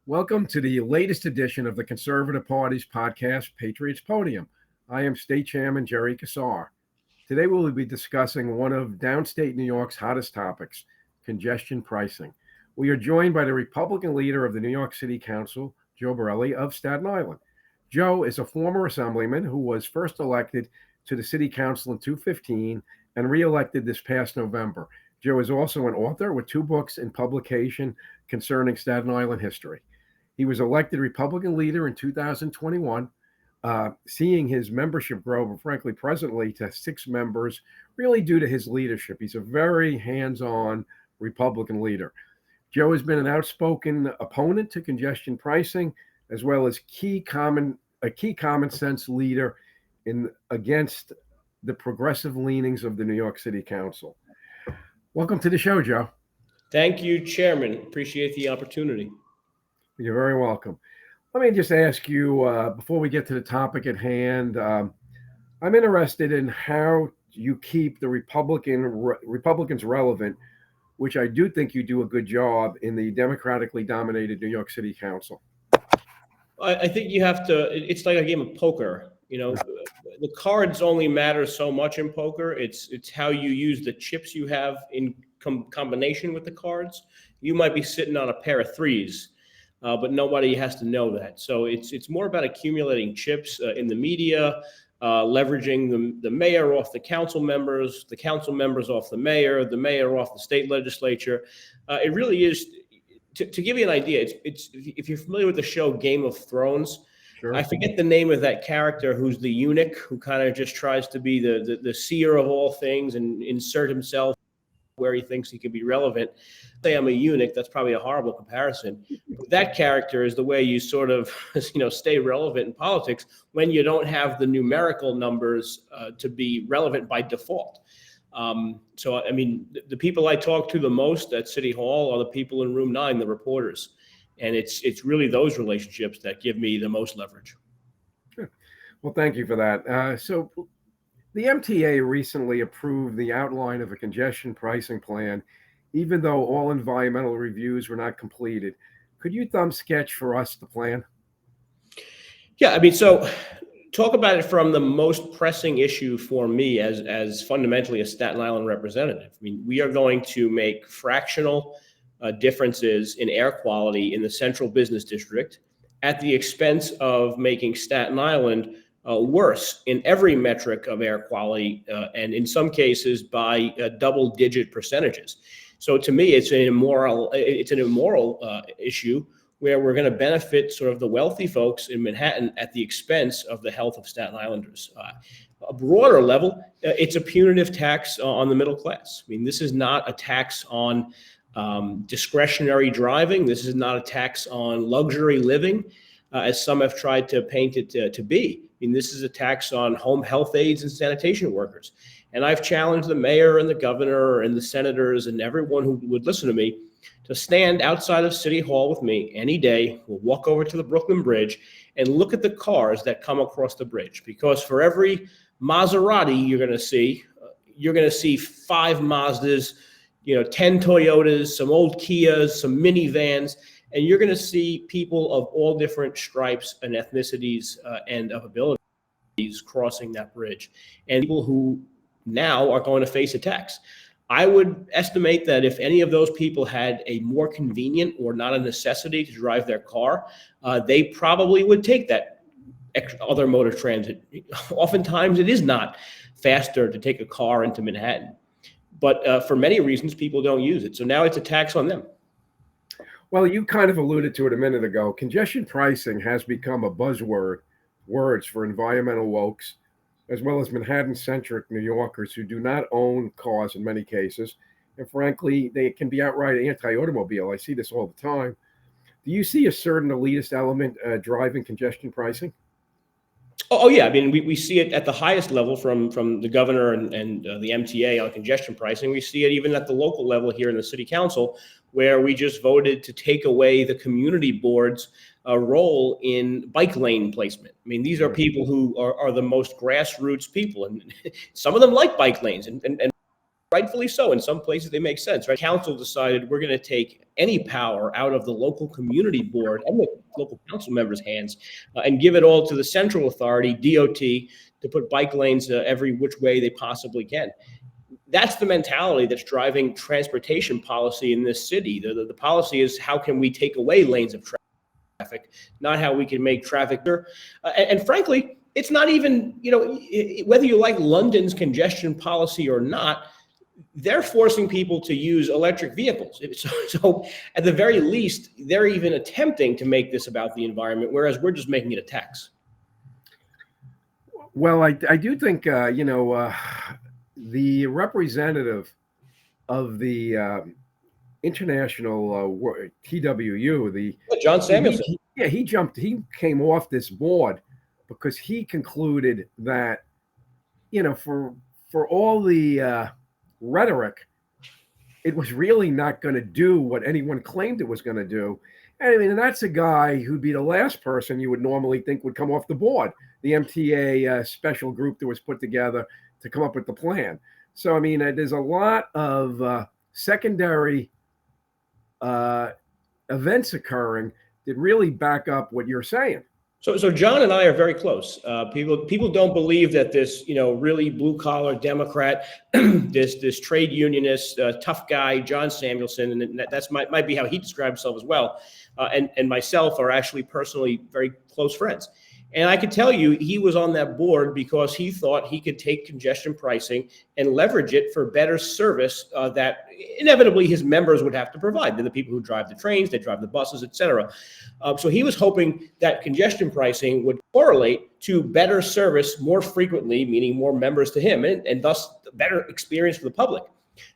Welcome to the latest edition of the Conservative Party's podcast, Patriots Podium. I am State Chairman Jerry Kassar. Today we will be discussing one of downstate New York's hottest topics, congestion pricing. We are joined by the Republican leader of the New York City Council, Joe Borelli of Staten Island. Joe is a former assemblyman who was first elected to the City Council in 2015 and re-elected this past November. Joe is also an author with 2 books in publication concerning Staten Island history. He was elected Republican leader in 2021, seeing his membership grow, frankly, presently to 6 members, really due to his leadership. He's a very hands-on Republican leader. Joe has been an outspoken opponent to congestion pricing, as well as a key common sense leader against the progressive leanings of the New York City Council. Welcome to the show, Joe. Thank you, Chairman. Appreciate the opportunity. You're very welcome. Let me just ask you, before we get to the topic at hand, I'm interested in how you keep the Republicans relevant, which I do think you do a good job in the democratically dominated New York City Council. I think you have to, it's like a game of poker. You know, the cards only matter so much in poker. It's how you use the chips you have in combination with the cards. You might be sitting on a pair of 3s. But nobody has to know that. So it's more about accumulating chips in the media, leveraging the mayor off the council members off the mayor off the state legislature. It really is, to give you an idea, it's if you're familiar with the show Game of Thrones, sure. I forget the name of that character who's the eunuch who kind of just tries to be the seer of all things and insert himself where he thinks he can be relevant. Say I'm a eunuch, that's probably a horrible comparison. That character is the way you sort of, stay relevant in politics when you don't have the numerical numbers to be relevant by default. So, I mean, the people I talk to the most at City Hall are the people in room 9, the reporters. And it's really those relationships that give me the most leverage. Sure. Well, thank you for that. So the MTA recently approved the outline of a congestion pricing plan, even though all environmental reviews were not completed. Could you thumb sketch for us the plan? Yeah, I mean, so talk about it from the most pressing issue for me as fundamentally a Staten Island representative. I mean, we are going to make fractional differences in air quality in the central business district at the expense of making Staten Island worse in every metric of air quality, and in some cases by double-digit percentages. So to me, it's an immoral issue where we're going to benefit sort of the wealthy folks in Manhattan at the expense of the health of Staten Islanders. A broader level, it's a punitive tax on the middle class. I mean, this is not a tax on discretionary driving. This is not a tax on luxury living, as some have tried to paint it to be. I mean, this is a tax on home health aides and sanitation workers. And I've challenged the mayor and the governor and the senators and everyone who would listen to me to stand outside of City Hall with me any day. We'll walk over to the Brooklyn Bridge and look at the cars that come across the bridge. Because for every Maserati you're going to see 5 Mazdas, 10 Toyotas, some old Kias, some minivans. And you're going to see people of all different stripes and ethnicities and of abilities crossing that bridge, and people who now are going to face a tax. I would estimate that if any of those people had a more convenient or not a necessity to drive their car, they probably would take that other mode of transit. Oftentimes, it is not faster to take a car into Manhattan, but for many reasons, people don't use it. So now it's a tax on them. Well, you kind of alluded to it a minute ago. Congestion pricing has become a buzzword, words for environmental wokes, as well as Manhattan-centric New Yorkers who do not own cars in many cases. And frankly, they can be outright anti-automobile. I see this all the time. Do you see a certain elitist element driving congestion pricing? Oh yeah, I mean, we see it at the highest level from the governor and the MTA on congestion pricing. We see it even at the local level here in the city council, where we just voted to take away the community board's role in bike lane placement. I mean, these are people who are the most grassroots people, and some of them like bike lanes. And rightfully so. In some places, they make sense, right? Council decided we're going to take any power out of the local community board and the local council members' hands and give it all to the central authority, DOT, to put bike lanes every which way they possibly can. That's the mentality that's driving transportation policy in this city. The policy is how can we take away lanes of traffic, not how we can make traffic. And frankly, it's not even, whether you like London's congestion policy or not, they're forcing people to use electric vehicles. So at the very least, they're even attempting to make this about the environment, whereas we're just making it a tax. Well, I do think, the representative of the international TWU, John Samuelson. He came off this board because he concluded that, for all the rhetoric, it was really not going to do what anyone claimed it was going to do. And I mean, that's a guy who'd be the last person you would normally think would come off the board, the MTA special group that was put together to come up with the plan. So, I mean, there's a lot of secondary events occurring that really back up what you're saying. So John and I are very close. People don't believe that this, really blue collar Democrat, this trade unionist, tough guy, John Samuelson, and that's might be how he describes himself as well, and myself are actually personally very close friends. And I could tell you he was on that board because he thought he could take congestion pricing and leverage it for better service that inevitably his members would have to provide. They're the people who drive the trains, they drive the buses, et cetera. So he was hoping that congestion pricing would correlate to better service more frequently, meaning more members to him, and thus better experience for the public.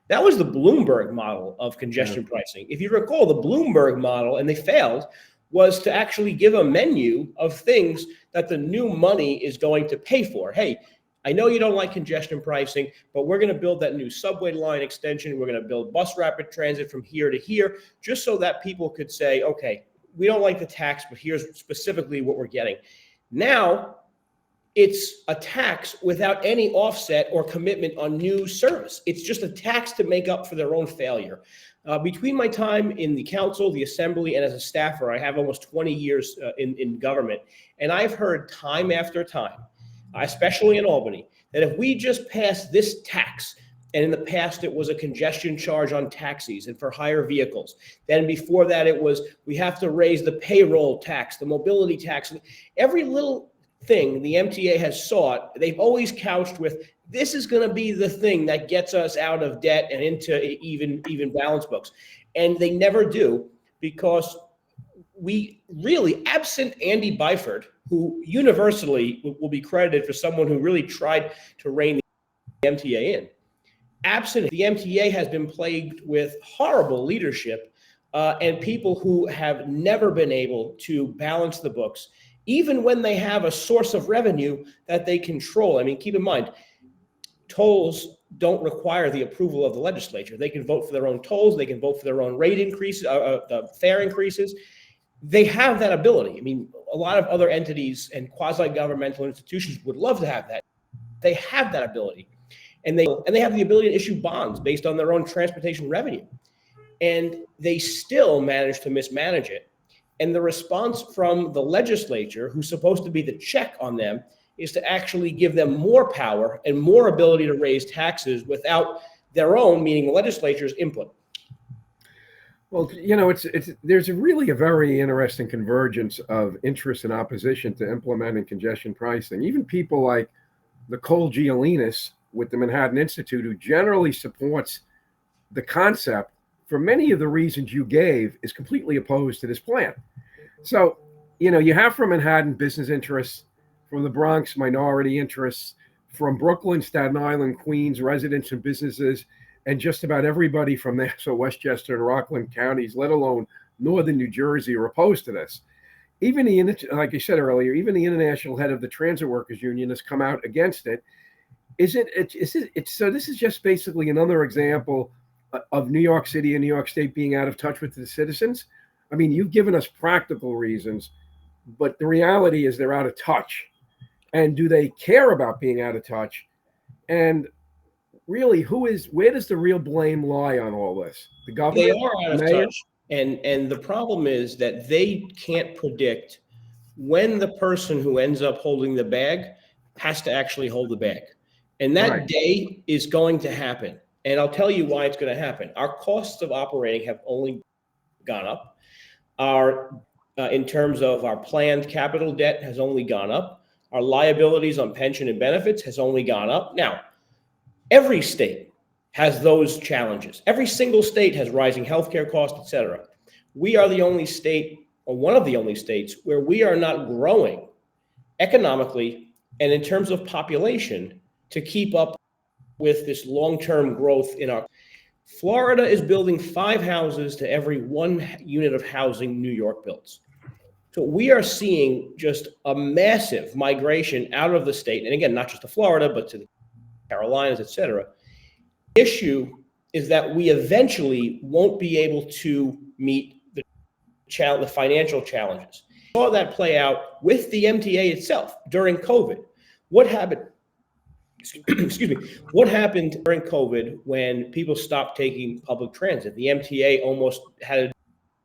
That was the Bloomberg model of congestion pricing. If you recall, the Bloomberg model, and they failed, was to actually give a menu of things that the new money is going to pay for. Hey, I know you don't like congestion pricing, but we're going to build that new subway line extension. We're going to build bus rapid transit from here to here, just so that people could say, okay, we don't like the tax, but here's specifically what we're getting. Now, it's a tax without any offset or commitment on new service. It's just a tax to make up for their own failure. Between my time in the council, the assembly, and as a staffer, I have almost 20 years in government. And I've heard time after time, especially in Albany, that if we just pass this tax, and in the past it was a congestion charge on taxis and for hire vehicles. Then before that it was, we have to raise the payroll tax, the mobility tax. Every little thing the MTA has sought, they've always couched with, this is going to be the thing that gets us out of debt and into even balance books. And they never do, because we really, absent Andy Byford, who universally will be credited for someone who really tried to rein the MTA in. Absent, the MTA has been plagued with horrible leadership and people who have never been able to balance the books, even when they have a source of revenue that they control. I mean, keep in mind, tolls don't require the approval of the legislature. They can vote for their own tolls. They can vote for their own rate increases, fare increases. They have that ability. I mean, a lot of other entities and quasi-governmental institutions would love to have that. They have that ability. And they have the ability to issue bonds based on their own transportation revenue. And they still manage to mismanage it. And the response from the legislature, who's supposed to be the check on them, is to actually give them more power and more ability to raise taxes without their own, meaning the legislature's, input. Well, there's really a very interesting convergence of interest and opposition to implementing congestion pricing. Even people like Nicole Giolinas with the Manhattan Institute, who generally supports the concept, for many of the reasons you gave, is completely opposed to this plan. So, you have from Manhattan business interests, from the Bronx minority interests, from Brooklyn, Staten Island, Queens residents and businesses, and just about everybody from there, so Westchester and Rockland counties, let alone northern New Jersey, are opposed to this. Even like I said earlier, even the international head of the Transit Workers Union has come out against it. So this is just basically another example of New York City and New York State being out of touch with the citizens. I mean, you've given us practical reasons, but the reality is they're out of touch. And do they care about being out of touch? And really, where does the real blame lie on all this? The They government, are out the of mayor? touch. And the problem is that they can't predict when the person who ends up holding the bag has to actually hold the bag. And that Right. day is going to happen. And I'll tell you why it's going to happen. Our costs of operating have only gone up. In terms of our planned capital debt has only gone up. Our liabilities on pension and benefits has only gone up. Now, every state has those challenges. Every single state has rising healthcare costs, et cetera. We are the only state, or one of the only states, where we are not growing economically and in terms of population to keep up with this long-term growth in our. Florida is building 5 houses to every 1 unit of housing New York builds. So we are seeing just a massive migration out of the state. And again, not just to Florida, but to the Carolinas, et cetera. The issue is that we eventually won't be able to meet the financial challenges. We saw that play out with the MTA itself during COVID. What happened? Excuse me. What happened during COVID when people stopped taking public transit? The MTA almost had a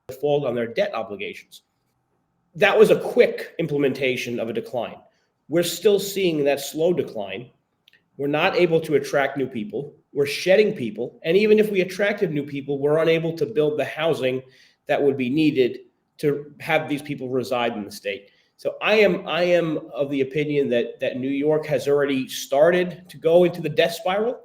default on their debt obligations. That was a quick implementation of a decline. We're still seeing that slow decline. We're not able to attract new people. We're shedding people. And even if we attracted new people, we're unable to build the housing that would be needed to have these people reside in the state. So I am of the opinion that New York has already started to go into the death spiral.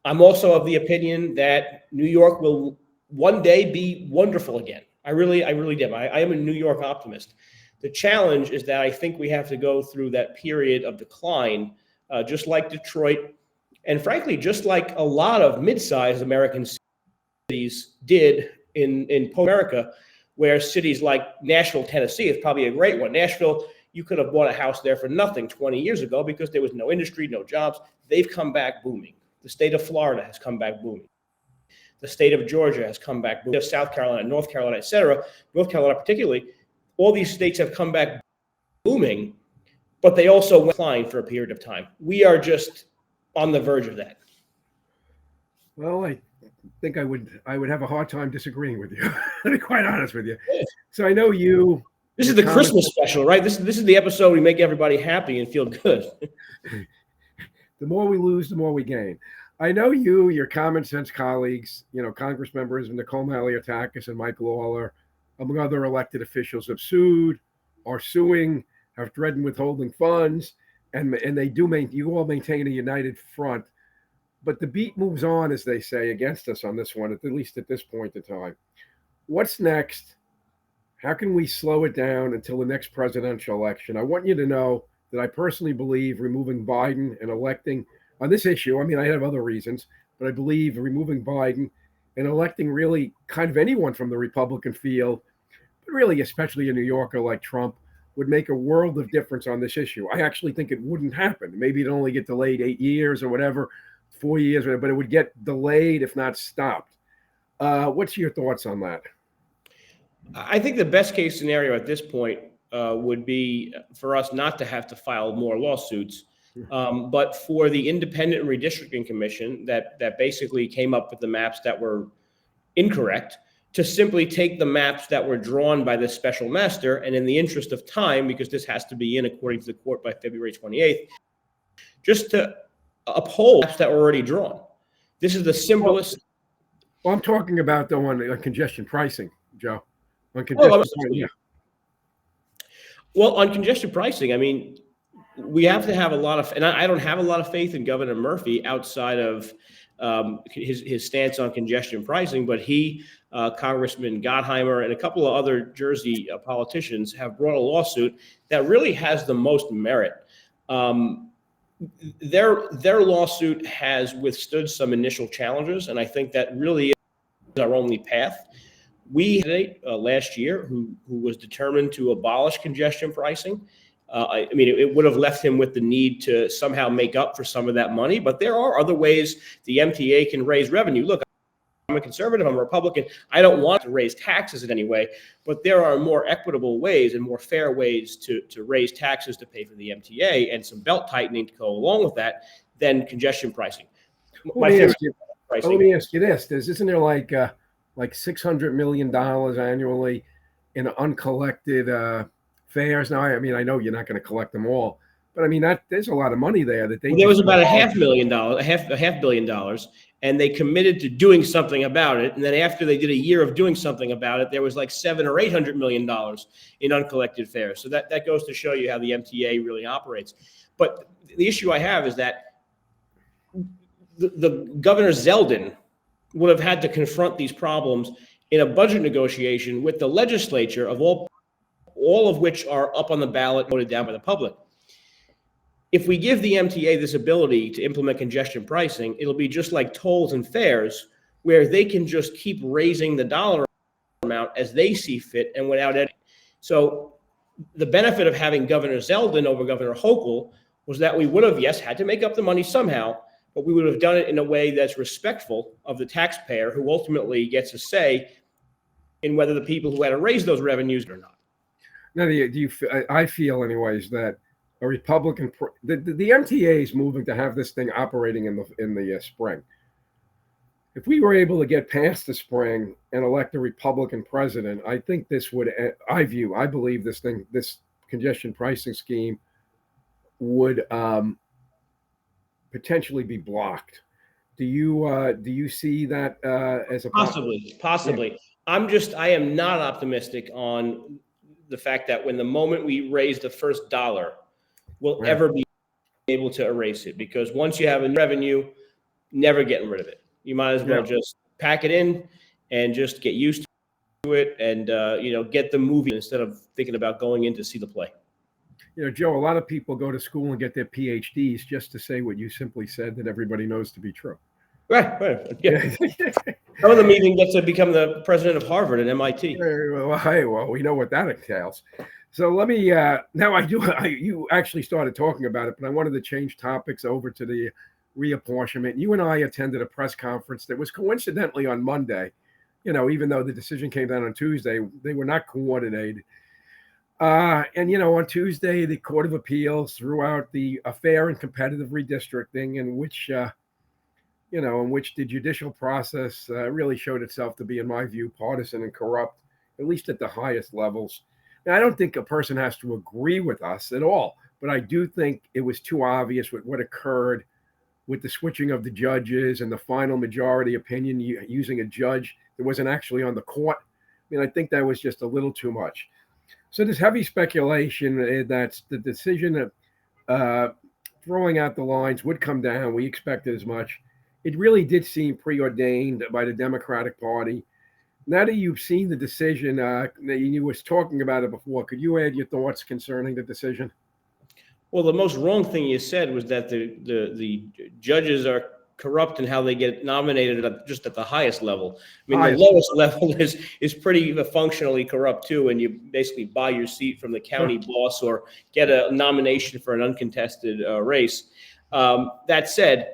I'm also of the opinion that New York will one day be wonderful again. I really do. I am a New York optimist. The challenge is that I think we have to go through that period of decline, just like Detroit, and frankly, just like a lot of mid-sized American cities did in America, where cities like Nashville, Tennessee is probably a great one. Nashville, you could have bought a house there for nothing 20 years ago because there was no industry, no jobs. They've come back booming. The state of Florida has come back booming. The state of Georgia has come back booming. South Carolina, North Carolina, et cetera. North Carolina particularly. All these states have come back booming, but they also went decline for a period of time. We are just on the verge of that. Well, I think I would have a hard time disagreeing with you. To be quite honest with you. So I know you. This is the Christmas special, right? This is the episode we make everybody happy and feel good. The more we lose, the more we gain. I know you, your common sense colleagues, Congress members Nicole Maliotakis and Mike Lawler, among other elected officials, have sued, are suing, have threatened withholding funds, and they do you all maintain a united front. But the beat moves on, as they say, against us on this one, at least at this point in time. What's next? How can we slow it down until the next presidential election? I want you to know that I personally believe removing Biden and electing on this issue. I mean, I have other reasons, but I believe removing Biden and electing really kind of anyone from the Republican field, but really especially a New Yorker like Trump, would make a world of difference on this issue. I actually think it wouldn't happen. Maybe it'd only get delayed 8 years or whatever, 4 years, but it would get delayed if not stopped. What's your thoughts on that? I think the best case scenario at this point would be for us not to have to file more lawsuits, but for the Independent Redistricting Commission that basically came up with the maps that were incorrect to simply take the maps that were drawn by this special master, and in the interest of time, because this has to be in according to the court by February 28th, just to uphold maps that were already drawn. This is the simplest. Well, I'm talking about the one on congestion pricing, Joe. On on congestion pricing, I mean, we have to have a lot of, and I don't have a lot of faith in Governor Murphy outside of his stance on congestion pricing, but he, Congressman Gottheimer, and a couple of other Jersey politicians have brought a lawsuit that really has the most merit. Their lawsuit has withstood some initial challenges, and I think that really is our only path. We had last year who was determined to abolish congestion pricing. I mean, it would have left him with the need to somehow make up for some of that money, but there are other ways the MTA can raise revenue. Look, I'm a conservative, I'm a Republican. I don't want to raise taxes in any way, but there are more equitable ways and more fair ways to raise taxes to pay for the MTA and some belt tightening to go along with that than congestion pricing. Let My me theory ask you. Let pricing. me ask you this: isn't there like $600 million annually in uncollected fares? Now, I mean, I know you're not going to collect them all, but I mean that there's a lot of money there that they Well, there was just about $500,000,000, and they committed to doing something about it. And then after they did a year of doing something about it, there was like $700 or $800 million in uncollected fares. So that goes to show you how the MTA really operates. But the issue I have is that the Governor Zeldin would have had to confront these problems in a budget negotiation with the legislature of all of which are up on the ballot, voted down by the public. If we give the MTA this ability to implement congestion pricing, it'll be just like tolls and fares, where they can just keep raising the dollar amount as they see fit and without any. So the benefit of having Governor Zeldin over Governor Hochul was that we would have, yes, had to make up the money somehow, but we would have done it in a way that's respectful of the taxpayer, who ultimately gets a say in whether the people who had to raise those revenues or not. Now, I feel, anyways, that a Republican, the MTA is moving to have this thing operating in the spring. If we were able to get past the spring and elect a Republican president, I think this would. I believe this congestion pricing scheme would potentially be blocked. Do you see that as a possibly? Yeah. I am not optimistic on the fact that when the moment we raise the first dollar, we'll ever be able to erase it, because once you have a revenue, never getting rid of it. You might as well just pack it in and just get used to it, and get the movie instead of thinking about going in to see the play. Joe, a lot of people go to school and get their PhDs just to say what you simply said that everybody knows to be true. Right. Yeah. Some of them even get to become the president of Harvard and MIT. Well, we know what that entails. So let me you actually started talking about it, but I wanted to change topics over to the reapportionment. You and I attended a press conference that was coincidentally on Monday. Even though the decision came down on Tuesday, they were not coordinated. And on Tuesday, the Court of Appeals threw out a fair and competitive redistricting, in which the judicial process really showed itself to be, in my view, partisan and corrupt, at least at the highest levels. Now, I don't think a person has to agree with us at all, but I do think it was too obvious with what occurred with the switching of the judges and the final majority opinion using a judge that wasn't actually on the court. I mean, I think that was just a little too much. So there's heavy speculation that the decision of throwing out the lines would come down. We expected as much. It really did seem preordained by the Democratic Party. Now that you've seen the decision, you was talking about it before, could you add your thoughts concerning the decision? Well, the most wrong thing you said was that the judges are corrupt and how they get nominated just at the highest level. I mean, the lowest level is pretty functionally corrupt too, and you basically buy your seat from the county boss or get a nomination for an uncontested race. That said,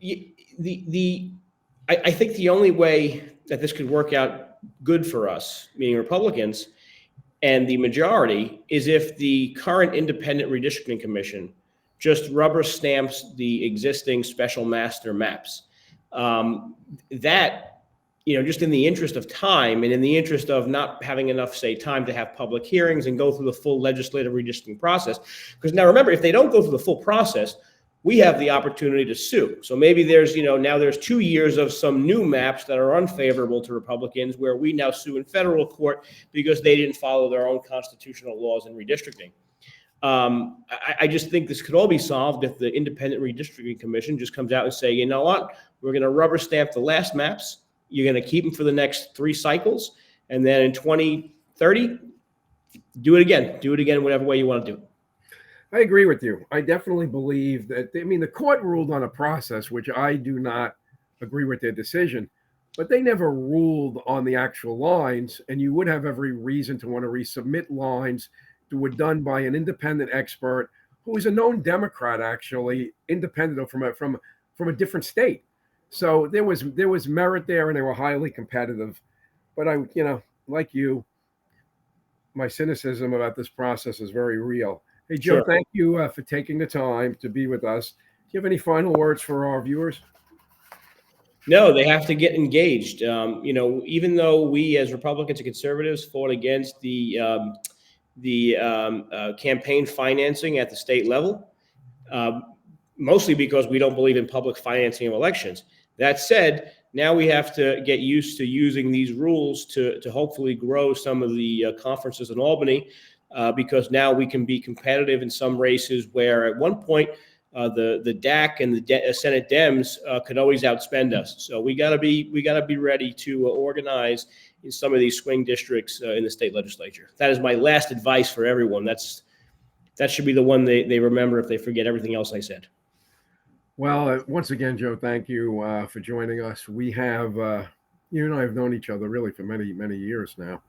I think the only way that this could work out good for us, meaning Republicans and the majority, is if the current independent redistricting commission just rubber stamps the existing special master maps. That, just in the interest of time and in the interest of not having enough, time to have public hearings and go through the full legislative redistricting process. Because now remember, if they don't go through the full process, we have the opportunity to sue. So maybe there's, now there's 2 years of some new maps that are unfavorable to Republicans, where we now sue in federal court because they didn't follow their own constitutional laws in redistricting. I just think this could all be solved if the Independent Redistricting Commission just comes out and say, you know what, we're going to rubber stamp the last maps. You're going to keep them for the next 3 cycles. And then in 2030, do it again, whatever way you want to do it. I agree with you. I definitely believe that, the court ruled on a process, which I do not agree with their decision, but they never ruled on the actual lines. And you would have every reason to want to resubmit lines that were done by an independent expert who is a known Democrat, actually, independent from a different state. So there was merit there, and they were highly competitive. But like you, my cynicism about this process is very real. Hey, Joe, Thank you for taking the time to be with us. you have any final words for our viewers? No, they have to get engaged. Even though we as Republicans and conservatives fought against the campaign financing at the state level, mostly because we don't believe in public financing of elections. That said, now we have to get used to using these rules to hopefully grow some of the conferences in Albany, because now we can be competitive in some races where at one point the DAC and the Senate Dems could always outspend us. So we got to be ready to organize in some of these swing districts in the state legislature. That is my last advice for everyone. That should be the one they remember if they forget everything else I said. Well, once again, Joe, thank you for joining us. We have, you and I have known each other really for many, many years now.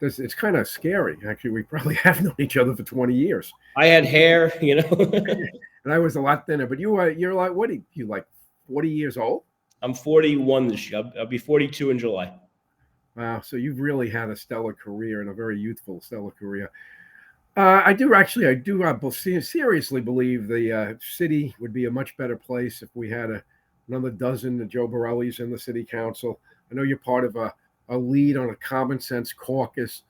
It's kind of scary. Actually, we probably have known each other for 20 years. I had hair, and I was a lot thinner. But you're like, what are you, like 40 years old? I'm 41 this year. I'll be 42 in July. Wow. So you've really had a stellar career, and a very youthful, stellar career. I do seriously believe the city would be a much better place if we had another dozen Joe Borellis in the city council. I know you're part of a lead on a common sense caucus,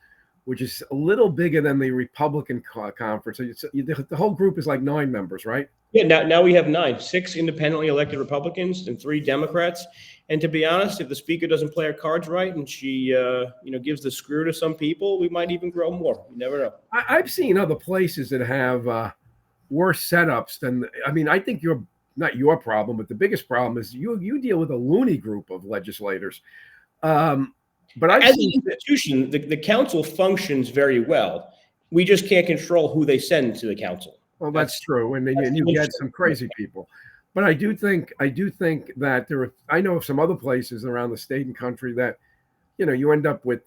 which is a little bigger than the Republican conference. The whole group is like 9 members, right? Yeah, now we have 9, 6 independently elected Republicans and 3 Democrats. And to be honest, if the speaker doesn't play her cards right and she, gives the screw to some people, we might even grow more. You never know. I've seen other places that have worse setups than. I mean, I think not your problem, but the biggest problem is you deal with a loony group of legislators. But as an institution, the council functions very well. We just can't control who they send to the council. Well, that's true, and you get some crazy people. But I do think that I know of some other places around the state and country that, you end up with,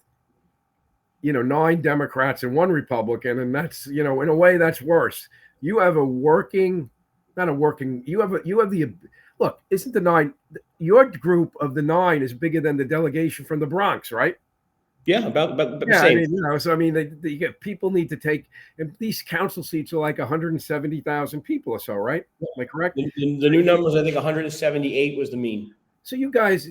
9 Democrats and 1 Republican, and that's, in a way that's worse. You have you have the look, isn't the 9, your group of the 9 is bigger than the delegation from the Bronx, right? Yeah, about the Yeah, same. People need to take, and these council seats are like 170,000 people or so, right? Am I correct? The new numbers, I think 178 was the mean. So you guys,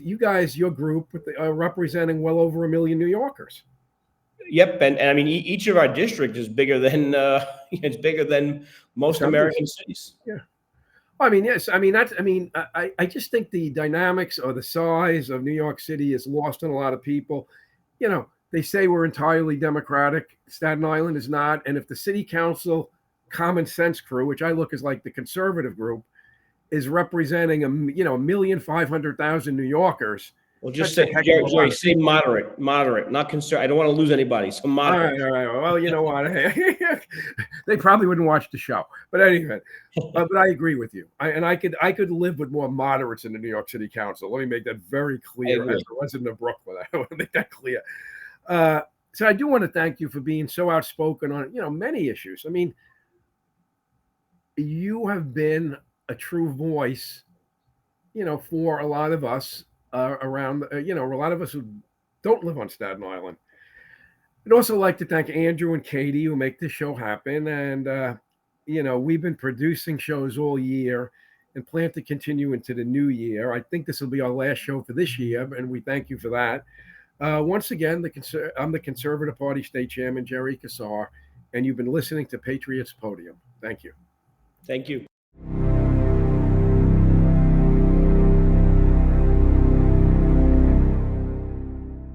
your group are representing well over 1 million New Yorkers. Yep, and I mean each of our districts is bigger than it's bigger than most American cities. Yeah. I mean, yes. I mean, I just think the dynamics or the size of New York City is lost on a lot of people. They say we're entirely Democratic. Staten Island is not. And if the city council common sense crew, which I look as like the conservative group, is representing 1,500,000 New Yorkers. Well, just say, Jerry, say moderate, not conservative. I don't want to lose anybody. So moderate. All right. Well, you know what? They probably wouldn't watch the show. But anyway, but I agree with you. I could live with more moderates in the New York City Council. Let me make that very clear as a resident of Brooklyn. I want to make that clear. So I do want to thank you for being so outspoken on, many issues. I mean, you have been a true voice, for a lot of us around, a lot of us who don't live on Staten Island. I'd also like to thank Andrew and Katie who make this show happen. And, we've been producing shows all year and plan to continue into the new year. I think this will be our last show for this year, and we thank you for that. Once again, I'm the Conservative Party State Chairman, Jerry Kassar, and you've been listening to Patriots Podium. Thank you. Thank you.